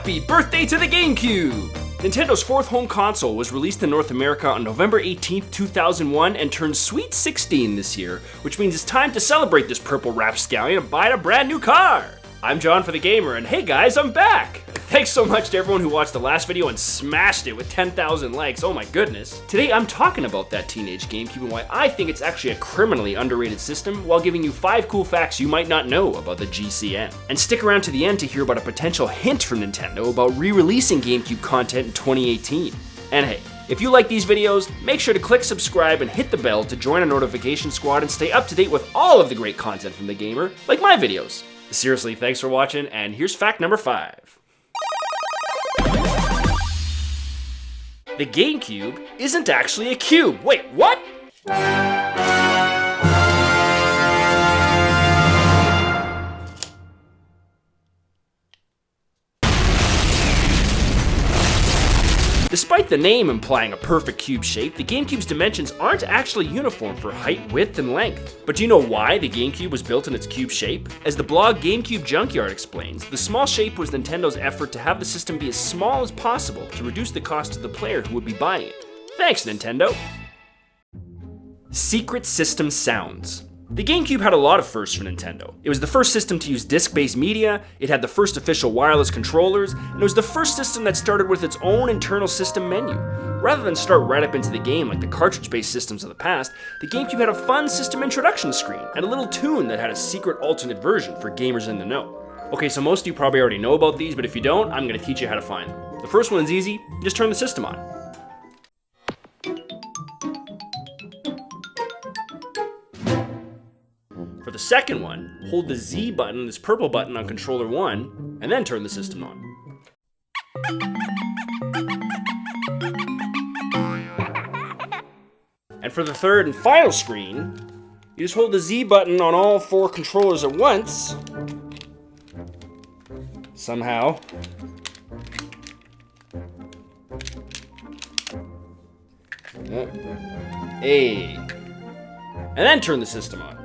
Happy birthday to the Gamecube! Nintendo's fourth home console was released in North America on November 18th, 2001 and turned sweet 16 this year, which means it's time to celebrate this purple rapscallion and buy a brand new car! I'm John for the Gamer, and hey guys, I'm back! Thanks so much to everyone who watched the last video and smashed it with 10,000 likes, oh my goodness. Today I'm talking about that teenage GameCube and why I think it's actually a criminally underrated system, while giving you 5 cool facts you might not know about the GCN. And stick around to the end to hear about a potential hint from Nintendo about re-releasing GameCube content in 2018. And hey, if you like these videos, make sure to click subscribe and hit the bell to join our notification squad and stay up to date with all of the great content from the gamer, like my videos. Seriously, thanks for watching, and here's fact number 5. The GameCube isn't actually a cube. Wait, what? Despite the name implying a perfect cube shape, the GameCube's dimensions aren't actually uniform for height, width, and length. But do you know why the GameCube was built in its cube shape? As the blog GameCube Junkyard explains, the small shape was Nintendo's effort to have the system be as small as possible to reduce the cost to the player who would be buying it. Thanks, Nintendo! Secret system sounds. The GameCube had a lot of firsts for Nintendo. It was the first system to use disc-based media, it had the first official wireless controllers, and it was the first system that started with its own internal system menu. Rather than start right up into the game like the cartridge-based systems of the past, the GameCube had a fun system introduction screen and a little tune that had a secret alternate version for gamers in the know. Okay, so most of you probably already know about these, but if you don't, I'm going to teach you how to find them. The first one's easy, just turn the system on. For the second one, hold the Z button, this purple button on controller 1, and then turn the system on. And for the third and final screen, you just hold the Z button on all 4 controllers at once. Somehow. Hey. And then turn the system on.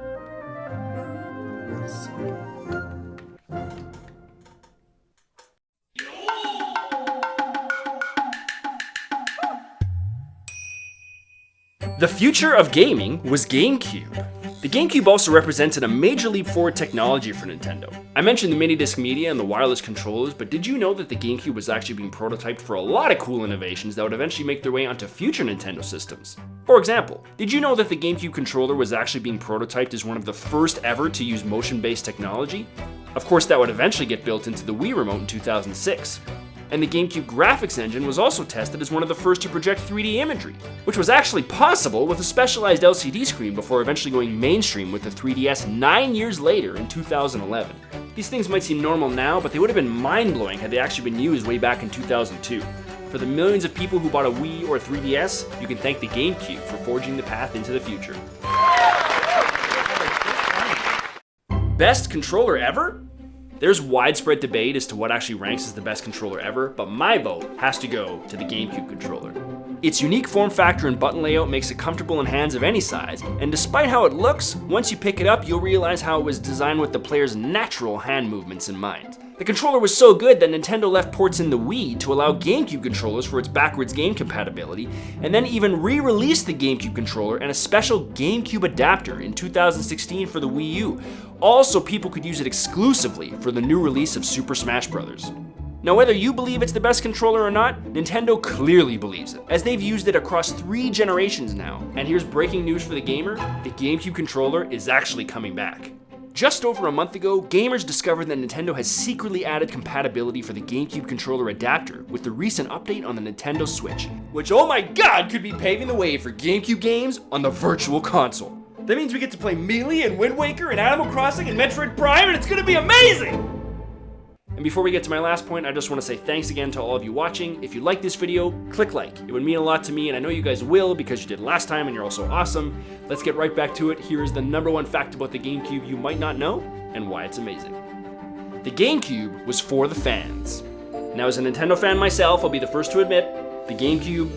The future of gaming was GameCube. The GameCube also represented a major leap forward technology for Nintendo. I mentioned the mini-disc media and the wireless controllers, but did you know that the GameCube was actually being prototyped for a lot of cool innovations that would eventually make their way onto future Nintendo systems? For example, did you know that the GameCube controller was actually being prototyped as one of the first ever to use motion-based technology? Of course, that would eventually get built into the Wii remote in 2006. And the GameCube graphics engine was also tested as one of the first to project 3D imagery, which was actually possible with a specialized LCD screen before eventually going mainstream with the 3DS 9 years later in 2011. These things might seem normal now, but they would have been mind-blowing had they actually been used way back in 2002. For the millions of people who bought a Wii or a 3DS, you can thank the GameCube for forging the path into the future. Best controller ever? There's widespread debate as to what actually ranks as the best controller ever, but my vote has to go to the GameCube controller. Its unique form factor and button layout makes it comfortable in hands of any size, and despite how it looks, once you pick it up, you'll realize how it was designed with the player's natural hand movements in mind. The controller was so good that Nintendo left ports in the Wii to allow GameCube controllers for its backwards game compatibility, and then even re-released the GameCube controller and a special GameCube adapter in 2016 for the Wii U, all so people could use it exclusively for the new release of Super Smash Bros. Now, whether you believe it's the best controller or not, Nintendo clearly believes it, as they've used it across 3 generations now. And here's breaking news for the gamer: the GameCube controller is actually coming back. Just over a month ago, gamers discovered that Nintendo has secretly added compatibility for the GameCube controller adapter with the recent update on the Nintendo Switch, which, oh my god, could be paving the way for GameCube games on the Virtual Console. That means we get to play Melee and Wind Waker and Animal Crossing and Metroid Prime, and it's gonna be amazing! And before we get to my last point, I just want to say thanks again to all of you watching. If you like this video, click like. It would mean a lot to me, and I know you guys will because you did last time and you're also awesome. Let's get right back to it. Here is the #1 fact about the GameCube you might not know and why it's amazing. The GameCube was for the fans. Now, as a Nintendo fan myself, I'll be the first to admit, the GameCube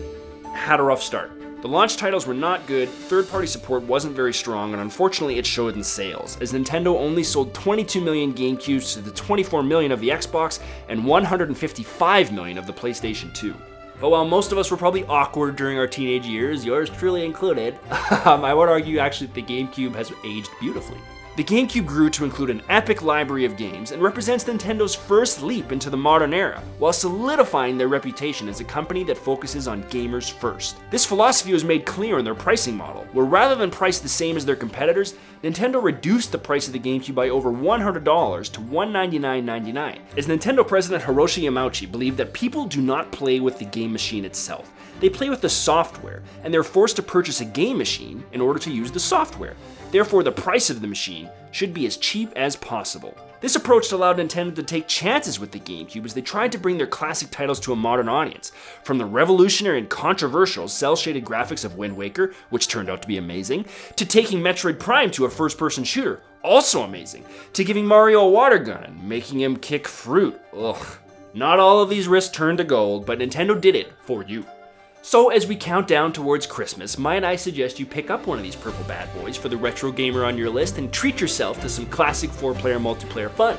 had a rough start. The launch titles were not good, third-party support wasn't very strong, and unfortunately it showed in sales, as Nintendo only sold 22 million GameCubes to the 24 million of the Xbox and 155 million of the PlayStation 2. But while most of us were probably awkward during our teenage years, yours truly included, I would argue actually that the GameCube has aged beautifully. The GameCube grew to include an epic library of games and represents Nintendo's first leap into the modern era, while solidifying their reputation as a company that focuses on gamers first. This philosophy was made clear in their pricing model, where rather than price the same as their competitors, Nintendo reduced the price of the GameCube by over $100 to $199.99, as Nintendo president Hiroshi Yamauchi believed that people do not play with the game machine itself. They play with the software, and they're forced to purchase a game machine in order to use the software. Therefore, the price of the machine should be as cheap as possible. This approach allowed Nintendo to take chances with the GameCube as they tried to bring their classic titles to a modern audience. From the revolutionary and controversial cel-shaded graphics of Wind Waker, which turned out to be amazing, to taking Metroid Prime to a first-person shooter, also amazing, to giving Mario a water gun and making him kick fruit. Ugh. Not all of these risks turned to gold, but Nintendo did it for you. So as we count down towards Christmas, might I suggest you pick up one of these purple bad boys for the retro gamer on your list and treat yourself to some classic 4-player multiplayer fun.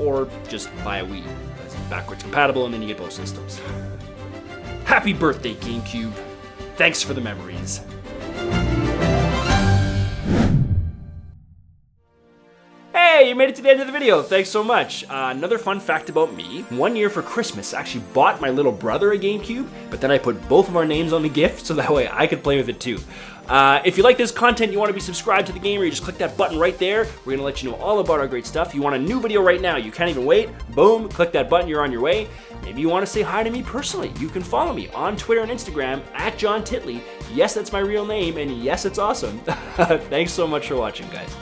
Or just buy a Wii, because it's backwards compatible and then you get both systems. Happy birthday, GameCube. Thanks for the memories. Hey, you made it to the end of the video. Thanks so much. Another fun fact about me. One year for Christmas, I actually bought my little brother a GameCube, but then I put both of our names on the gift so that way I could play with it too. If you like this content, you want to be subscribed to the Gamer, you just click that button right there. We're going to let you know all about our great stuff. You want a new video right now, you can't even wait. Boom, click that button, you're on your way. Maybe you want to say hi to me personally. You can follow me on Twitter and Instagram at John Titley. Yes, that's my real name, and yes, it's awesome. Thanks so much for watching, guys.